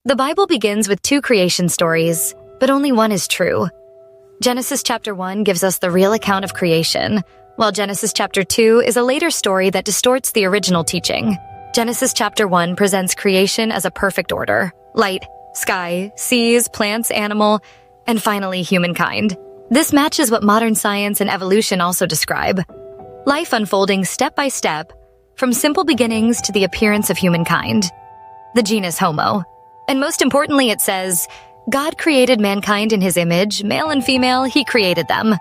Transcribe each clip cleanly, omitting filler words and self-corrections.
The Bible begins with two creation stories, but only one is true. Genesis chapter 1 gives us the real account of creation, while Genesis chapter 2 is a later story that distorts the original teaching. Genesis chapter 1 presents creation as a perfect order: light, sky, seas, plants, animal, and finally humankind. This matches what modern science and evolution also describe. Life unfolding step by step, from simple beginnings to the appearance of humankind. The genus Homo. And most importantly, it says, God created mankind in his image, male and female, he created them.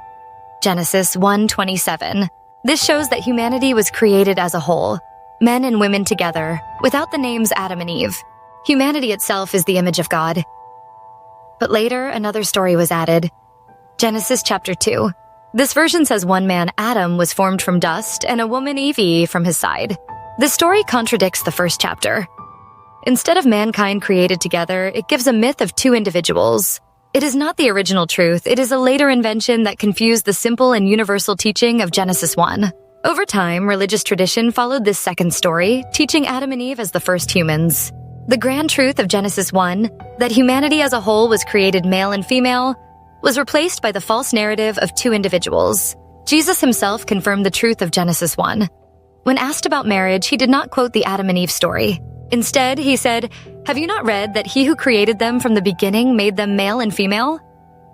Genesis 1:27. This shows that humanity was created as a whole, men and women together, without the names Adam and Eve. Humanity itself is the image of God. But later, another story was added. Genesis chapter 2. This version says one man, Adam, was formed from dust and a woman, Eve, from his side. This story contradicts the first chapter. Instead of mankind created together, it gives a myth of two individuals. It is not the original truth, it is a later invention that confused the simple and universal teaching of Genesis 1. Over time, religious tradition followed this second story, teaching Adam and Eve as the first humans. The grand truth of Genesis 1, that humanity as a whole was created male and female, was replaced by the false narrative of two individuals. Jesus himself confirmed the truth of Genesis 1. When asked about marriage, he did not quote the Adam and Eve story. Instead, he said, "Have you not read that he who created them from the beginning made them male and female?"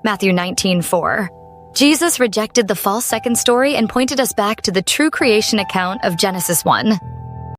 Matthew 19:4. Jesus rejected the false second story and pointed us back to the true creation account of Genesis 1.